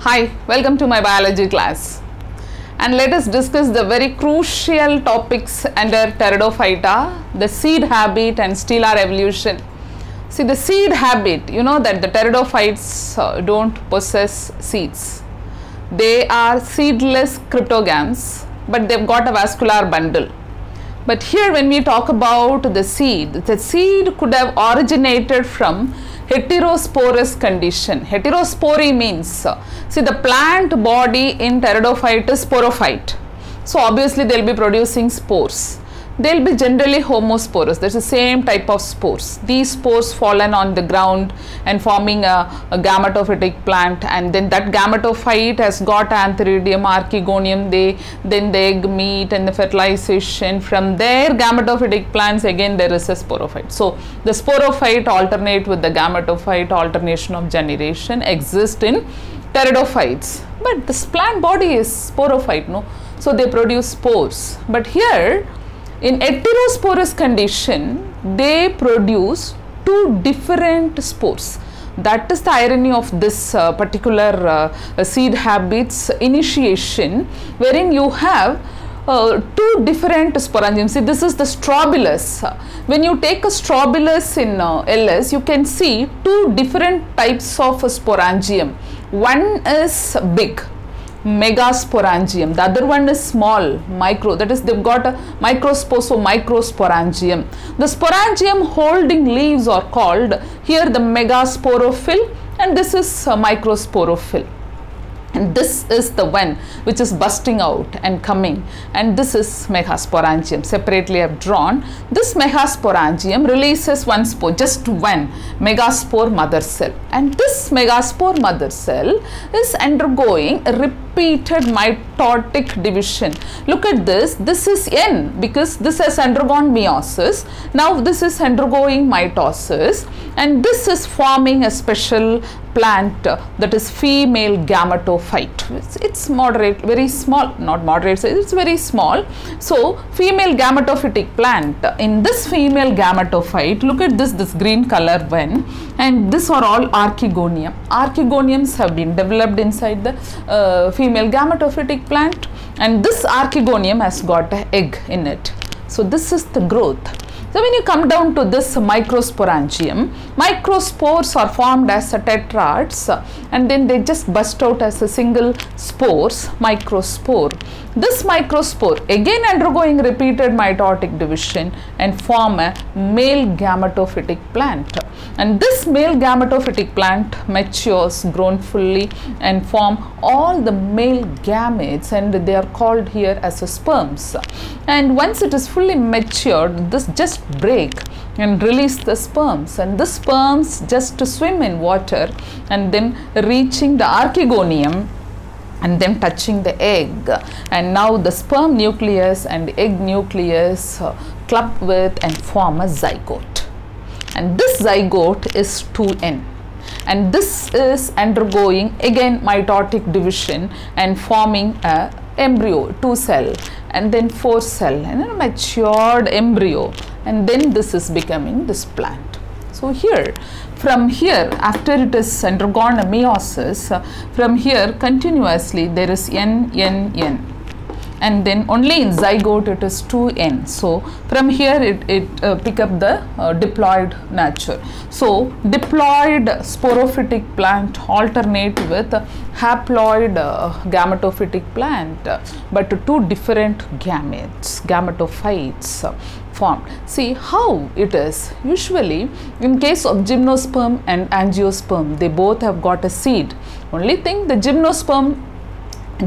Hi, welcome to my biology class, and let us discuss the very crucial topics under Pteridophyta, the seed habit and stellar evolution. See, the seed habit, you know that the pteridophytes don't possess seeds. They are seedless cryptogams, but they've got a vascular bundle. But here when we talk about the seed could have originated from heterosporous condition. Heterospory means, see, the plant body in pteridophyte is sporophyte. So obviously they will be producing spores. They will be generally homosporous. That's the same type of spores. These spores fallen on the ground and forming a gametophytic plant, and then that gametophyte has got antheridium, archegonium, then the egg meet and the fertilization. From there gametophytic plants, again there is a sporophyte. So the sporophyte alternate with the gametophyte, alternation of generation exists in pteridophytes. But this plant body is sporophyte, no? So they produce spores. But here in heterosporous condition, they produce two different spores. That is the irony of this particular seed habits initiation, wherein you have two different sporangiums. See, this is the strobilus. When you take a strobilus in LS, you can see two different types of sporangium. One is big, megasporangium. The other one is small, micro. That is, they've got a microspore, so microsporangium. The sporangium holding leaves are called here the megasporophyll, and this is microsporophyll. And this is the one which is busting out and coming, and this is megasporangium. Separately I have drawn. This megasporangium releases one spore, just one megaspore mother cell, and this megaspore mother cell is undergoing a repeated mitotic division. Look at this. This is N because this has undergone meiosis. Now this is undergoing mitosis, and this is forming a special plant that is female gametophyte. It's moderate, very small, not moderate size, it's very small. So female gametophytic plant. In this female gametophyte, look at this green color one, and this are all archegonium. Archegoniums have been developed inside the female gametophytic plant, and this archegonium has got an egg in it. So this is the growth. So when you come down to this microsporangium, microspores are formed as tetrads, and then they just bust out as a single spores, microspore. This microspore again undergoing repeated mitotic division and form a male gametophytic plant. And this male gametophytic plant matures, grown fully, and form all the male gametes, and they are called here as a sperms. And once it is fully matured, this just break and release the sperms, and the sperms just swim in water and then reaching the archegonium and then touching the egg, and now the sperm nucleus and egg nucleus club with and form a zygote. And this zygote is 2N, and this is undergoing again mitotic division and forming a embryo, 2 cell, and then 4 cell, and then a matured embryo, and then this is becoming this plant. So here, from here, after it is undergone a meiosis, from here continuously there is N, and then only in zygote it is 2N. So from here it pick up the diploid nature. So diploid sporophytic plant alternate with haploid gametophytic plant, but two different gametes, gametophytes formed. See how it is. Usually in case of gymnosperm and angiosperm, they both have got a seed. Only thing, the gymnosperm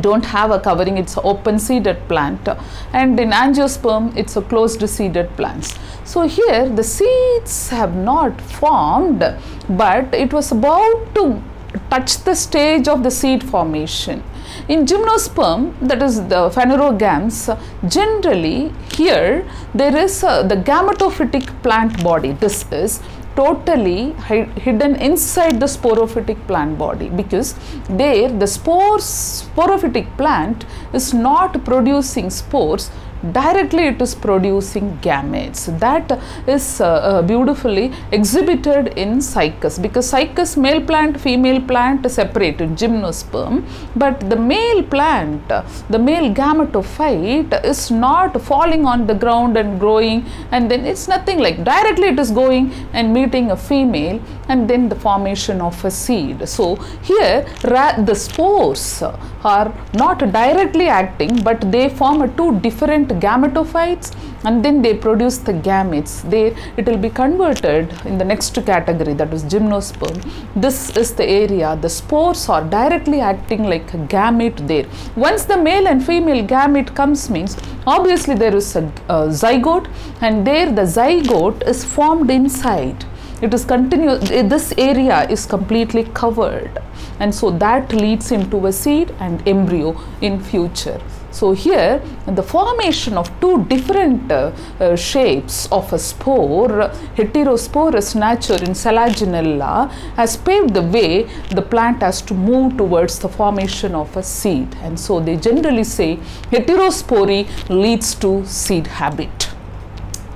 don't have a covering, it's an open seeded plant, and in angiosperm it's a closed seeded plants. So here the seeds have not formed, but it was about to touch the stage of the seed formation. In gymnosperm, that is the phanerogams, generally here there is the gametophytic plant body. This is totally hidden inside the sporophytic plant body, because there the sporophytic plant is not producing spores directly it is producing gametes. That is beautifully exhibited in cycas, because cycas, male plant, female plant separate in gymnosperm, but the male plant, the male gametophyte is not falling on the ground and growing, and then it's nothing like directly it is going and meeting a female and then the formation of a seed. So here the spores are not directly acting, but they form two different gametophytes and then they produce the gametes. It will be converted in the next category, that is gymnosperm. This is the area the spores are directly acting like a gamete there. Once the male and female gamete comes, means obviously there is a zygote, and there the zygote is formed inside. It is continuous, this area is completely covered, and so that leads into a seed and embryo in future. So here the formation of two different shapes of a spore, heterosporous nature in Selaginella, has paved the way the plant has to move towards the formation of a seed, and so they generally say heterospory leads to seed habit.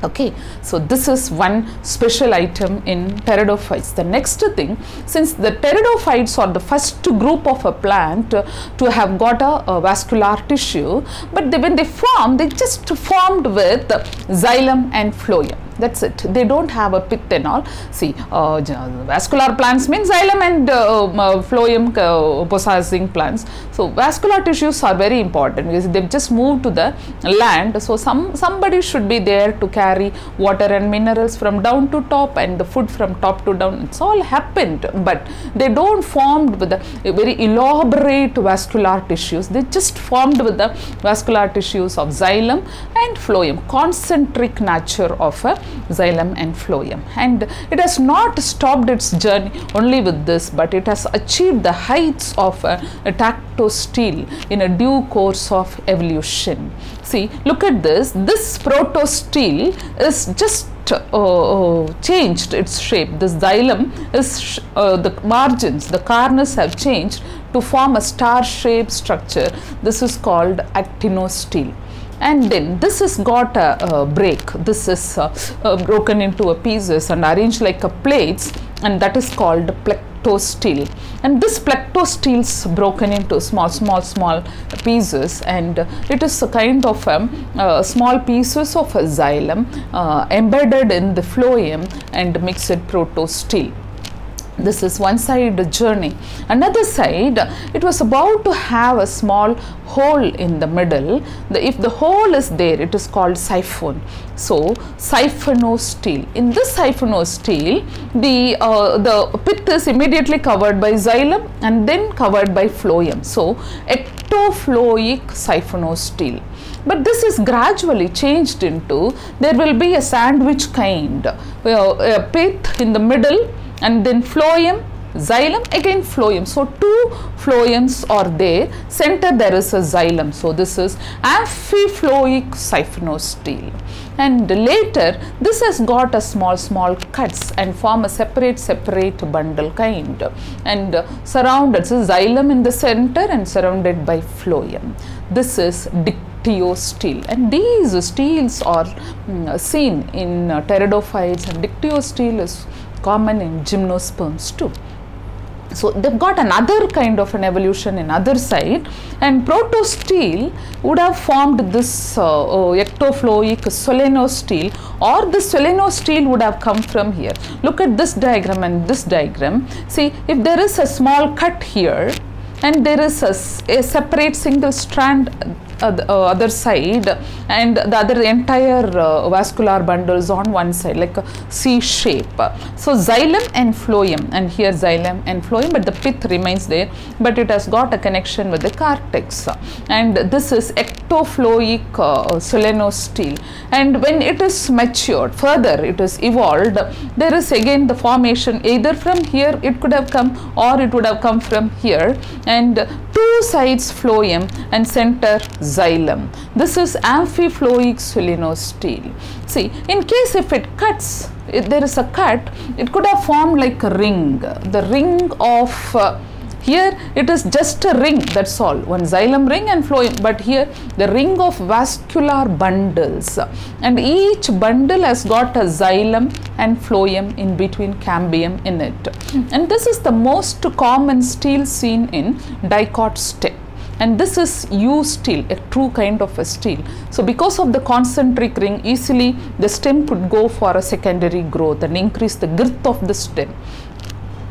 Okay, so this is one special item in pteridophytes. The next thing, since the pteridophytes are the first group of a plant to have got a vascular tissue, but when they form, they just formed with xylem and phloem. That's it. They don't have a pith and all. See, vascular plants means xylem and phloem possessing plants. So vascular tissues are very important because they've just moved to the land. So somebody should be there to carry water and minerals from down to top and the food from top to down. It's all happened, but they don't formed with the very elaborate vascular tissues. They just formed with the vascular tissues of xylem and phloem, concentric nature of a xylem and phloem, and it has not stopped its journey only with this, but it has achieved the heights of a tactostele in a due course of evolution. See, look at this. This protostele is just changed its shape. This xylem is the margins, the corners have changed to form a star-shaped structure. This is called actinostele. And then this has got a break. This is broken into pieces and arranged like plates, and that is called plectostele. And this plectostele is broken into small pieces, and it is a kind of small pieces of a xylem embedded in the phloem and mixed protostele. This is one side journey. Another side, it was about to have a small hole in the middle. If the hole is there, it is called siphon. So siphonostele. In this siphonostele, the pith is immediately covered by xylem and then covered by phloem. So ectoploic siphonostele. But this is gradually changed into, there will be a sandwich kind, a pith in the middle, and then phloem, xylem, again phloem. So two phloems are there. Center there is a xylem. So this is amphiploic siphonostele. And later this has got a small cuts and form a separate bundle kind, and surrounded, so xylem in the center and surrounded by phloem. This is dictyostele, and these steles are seen in pteridophytes, and dictyostele is common in gymnosperms too. So they've got another kind of an evolution in other side, and protostele would have formed this ectoploic solenostele, or the solenostele would have come from here. Look at this diagram and this diagram. See, if there is a small cut here and there is a separate single strand other side, and the other entire vascular bundles on one side like a C shape. So xylem and phloem, and here xylem and phloem, but the pith remains there, but it has got a connection with the cortex, and this is ectoploic solenostele. And when it is matured, further it is evolved, there is again the formation either from here it could have come, or it would have come from here, and two sides phloem and center xylem. This is amphiploic solenostele. See, in case if it cuts, if there is a cut, it could have formed like a ring, the ring of Here it is just a ring, that's all, one xylem ring and phloem, but here the ring of vascular bundles, and each bundle has got a xylem and phloem in between, cambium in it. And this is the most common stele seen in dicot stem. And this is U stele, a true kind of a stele. So because of the concentric ring, easily the stem could go for a secondary growth and increase the girth of the stem.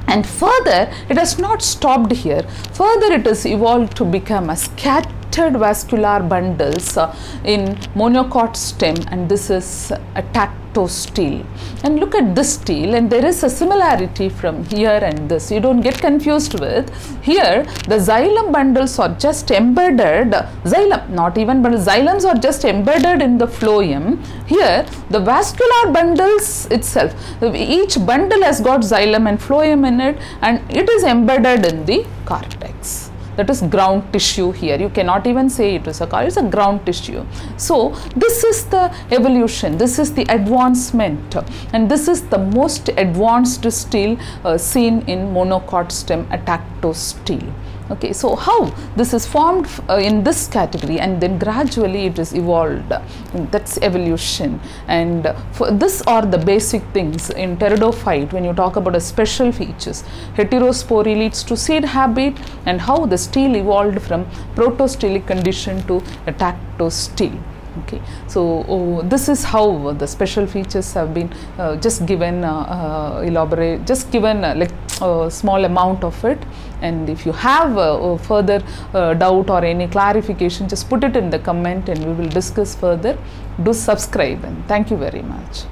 And further, it has not stopped here. Further, it has evolved to become a scattered vascular bundles in monocot stem, and this is a tactostele. And look at this stele, and there is a similarity from here and this. You don't get confused with. Here, the xylem bundles are just embedded, xylem, not even, but xylems are just embedded in the phloem. Here, the vascular bundles itself, each bundle has got xylem and phloem in it, and it is embedded in the cortex. That is ground tissue here. You cannot even say it is a cortex, it's a ground tissue. So this is the evolution, this is the advancement, and this is the most advanced stele seen in monocot stem, a tactostele. Okay, so how this is formed in this category, and then gradually it is evolved. That's evolution. And for this are the basic things in pteridophyte when you talk about a special features. Heterospory leads to seed habit, and how the stele evolved from protostelic condition to a tactostele. Okay, so this is how the special features have been just given elaborate, just given like a small amount of it. And if you have further doubt or any clarification, just put it in the comment and we will discuss further. Do subscribe, and thank you very much.